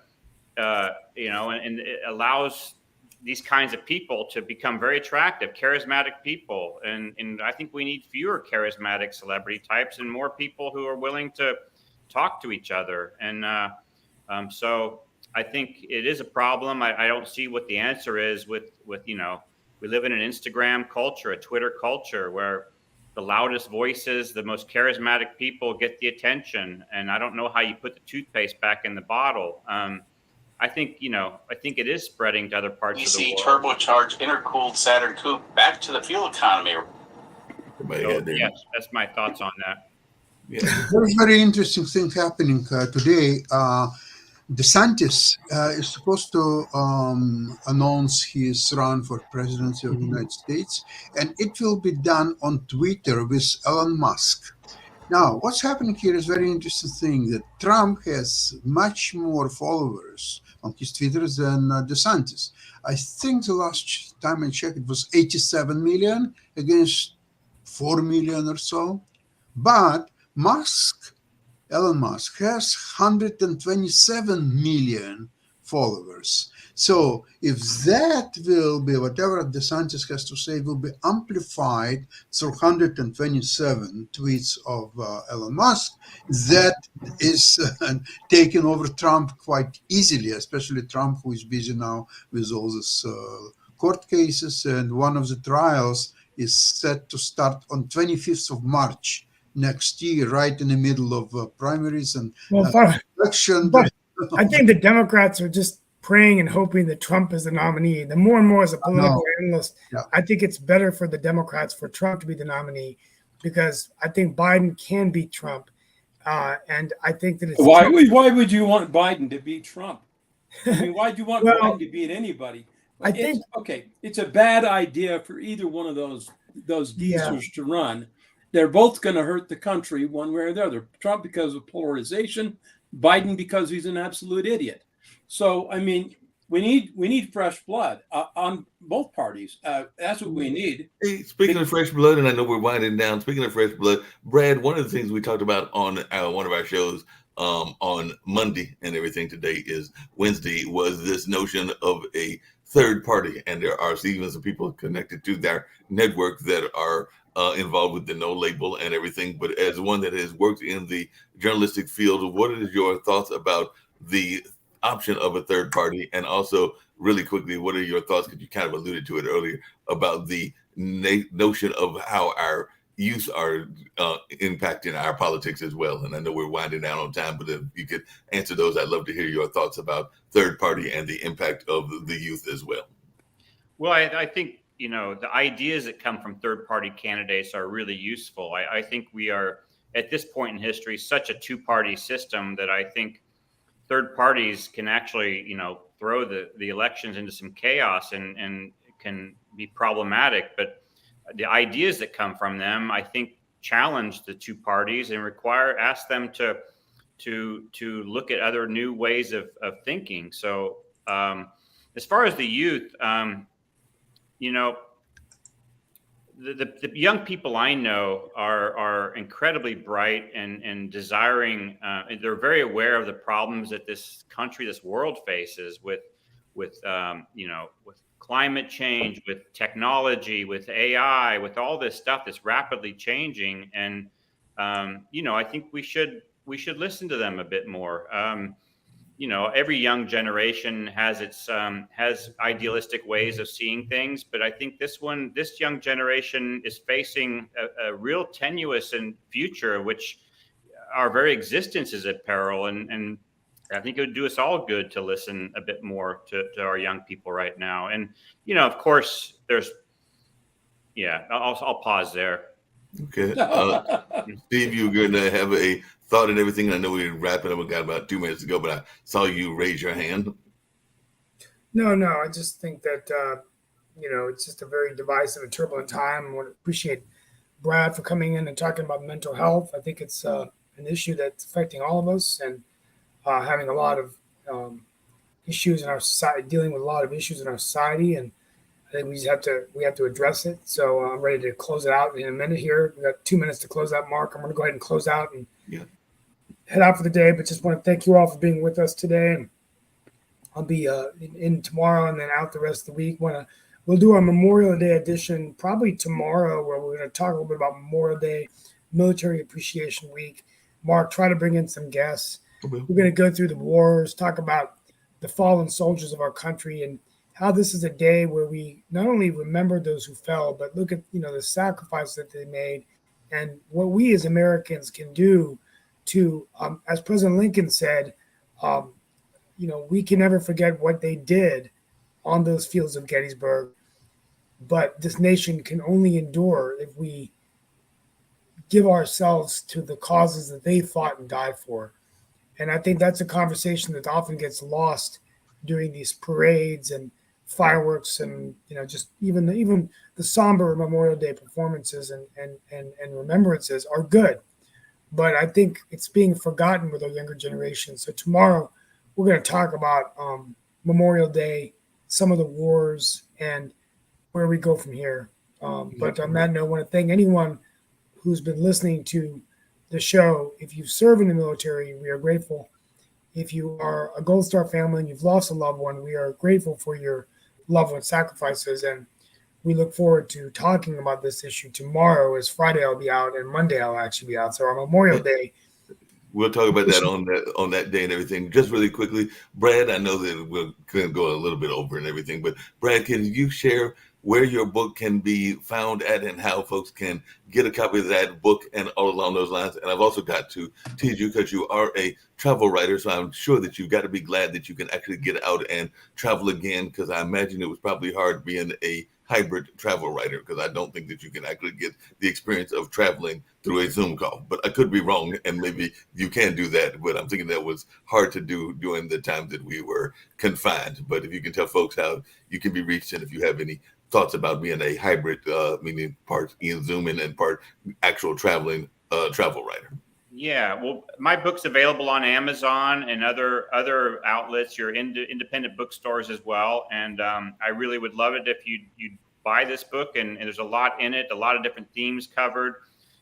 and it allows these kinds of people to become very attractive, charismatic people. And I think we need fewer charismatic celebrity types and more people who are willing to talk to each other. And so I think it is a problem. I don't see what the answer is with we live in an Instagram culture, a Twitter culture, where the loudest voices, the most charismatic people get the attention. And I don't know how you put the toothpaste back in the bottle. I think it is spreading to other parts of the world. Turbocharged, intercooled Saturn coupe back to the fuel economy. So, yes, that's my thoughts on that. Yeah. There's a very interesting thing happening today. DeSantis is supposed to announce his run for presidency of the United States, and it will be done on Twitter with Elon Musk. Now, what's happening here is a very interesting thing, that Trump has much more followers on his Twitter than DeSantis. I think the last time I checked, it was 87 million against 4 million or so. But Elon Musk has 127 million followers. So if that will be, whatever DeSantis has to say will be amplified through 127 tweets of Elon Musk, that is taking over Trump quite easily, especially Trump, who is busy now with all these court cases. And one of the trials is set to start on 25th of March next year, right in the middle of primaries and election. But I think the Democrats are just praying and hoping that Trump is the nominee. The more and more as a political analyst, I think it's better for the Democrats for Trump to be the nominee, because I think Biden can beat Trump. And I think that it's why would you want Biden to beat Trump? I mean, why do you want Biden to beat anybody? I think it's a bad idea for either one of those geezers to run. They're both going to hurt the country one way or the other. Trump because of polarization, Biden because he's an absolute idiot. So, I mean, we need fresh blood on both parties. That's what we need. Hey, speaking of fresh blood, and I know we're winding down. Speaking of fresh blood, Brad, one of the things we talked about on one of our shows on Monday and everything today is Wednesday was this notion of a third party, and there are even some people connected to their network that are involved with the no label and everything. But as one that has worked in the journalistic field, what is your thoughts about the option of a third party? And also, really quickly, what are your thoughts, because you kind of alluded to it earlier, about the notion of how our youth are impacting our politics as well? And I know we're winding down on time, but if you could answer those, I'd love to hear your thoughts about third party and the impact of the youth as well. Well, I think, you know, the ideas that come from third party candidates are really useful. I think we are at this point in history such a two-party system that I think third parties can actually, you know, throw the elections into some chaos and can be problematic. But the ideas that come from them, I think, challenge the two parties and ask them to look at other new ways of thinking. So as far as the youth, you know, the young people I know are incredibly bright and desiring. They're very aware of the problems that this country, this world faces with you know, with climate change, with technology, with AI, with all this stuff that's rapidly changing. And you know, I think we should listen to them a bit more. You know, every young generation has has idealistic ways of seeing things, but I think this young generation is facing a real tenuous and future, which our very existence is at peril. And I think it would do us all good to listen a bit more to our young people right now. And, you know, of course, I'll pause there. Okay. Steve, you're going to have a thought and everything. I know we're wrapping up. We got about 2 minutes to go, but I saw you raise your hand. No, I just think that, you know, it's just a very divisive and turbulent time. I want to appreciate Brad for coming in and talking about mental health. I think it's an issue that's affecting all of us, and having a lot of issues in our society, dealing with a lot of issues in our society. And I think we have to address it. So I'm ready to close it out in a minute here. We got 2 minutes to close out, Mark. I'm going to go ahead and close out and head out for the day. But just want to thank you all for being with us today. And I'll be in tomorrow and then out the rest of the week. We'll do our Memorial Day edition probably tomorrow, where we're going to talk a little bit about Memorial Day, Military Appreciation Week. Mark, try to bring in some guests. We're going to go through the wars, talk about the fallen soldiers of our country, and how this is a day where we not only remember those who fell, but look at, you know, the sacrifice that they made and what we as Americans can do to, as President Lincoln said, you know, we can never forget what they did on those fields of Gettysburg, but this nation can only endure if we give ourselves to the causes that they fought and died for. And I think that's a conversation that often gets lost during these parades and fireworks, and, you know, just even the somber Memorial Day performances and remembrances are good, but I think it's being forgotten with our younger generation. So tomorrow we're going to talk about Memorial Day, some of the wars, and where we go from here. But on that note, I want to thank anyone who's been listening to the show. If you serve in the military, we are grateful. If you are a Gold Star family and you've lost a loved one, we are grateful for your loved one sacrifices, and we look forward to talking about this issue tomorrow. As Friday I'll be out, and Monday I'll actually be out. So on Memorial Day, we'll talk about that on that day and everything. Just really quickly, Brad, I know that we're going to go a little bit over and everything, but Brad, can you share where your book can be found at and how folks can get a copy of that book and all along those lines? And I've also got to tease you because you are a travel writer, so I'm sure that you've got to be glad that you can actually get out and travel again, because I imagine it was probably hard being a hybrid travel writer, because I don't think that you can actually get the experience of traveling through a Zoom call. But I could be wrong, and maybe you can do that. But I'm thinking that was hard to do during the time that we were confined. But if you can tell folks how you can be reached, and if you have any thoughts about being a hybrid, meaning part in Zoom and part actual traveling travel writer. Yeah, well, my book's available on Amazon and other outlets, your independent bookstores as well. And I really would love it if you buy this book. And there's a lot in it, a lot of different themes covered.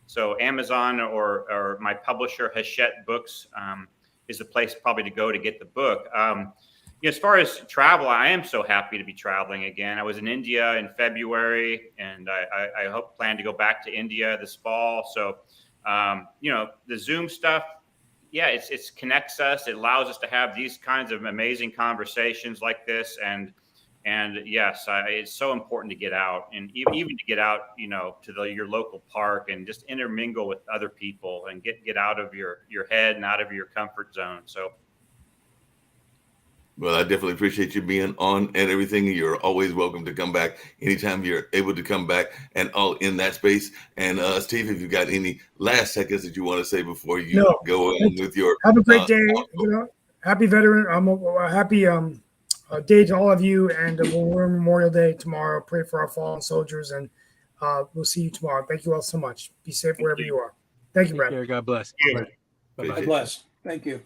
So Amazon or my publisher, Hachette Books, is the place probably to go to get the book. As far as travel, I am so happy to be traveling again. I was in India in February, and I plan to go back to India this fall. So, the Zoom stuff, yeah, it connects us. It allows us to have these kinds of amazing conversations like this. And yes, it's so important to get out, and even to get out, to your local park and just intermingle with other people and get out of your head and out of your comfort zone. So. Well, I definitely appreciate you being on and everything. You're always welcome to come back anytime you're able to come back and all in that space. And Steve, if you've got any last seconds that you want to say before you go on with your have a great day. Happy veteran. Happy day to all of you. And we're Memorial Day tomorrow. Pray for our fallen soldiers, and we'll see you tomorrow. Thank you all so much. Be safe wherever you are. Thank you, Brad. God bless. God bless. Thank you.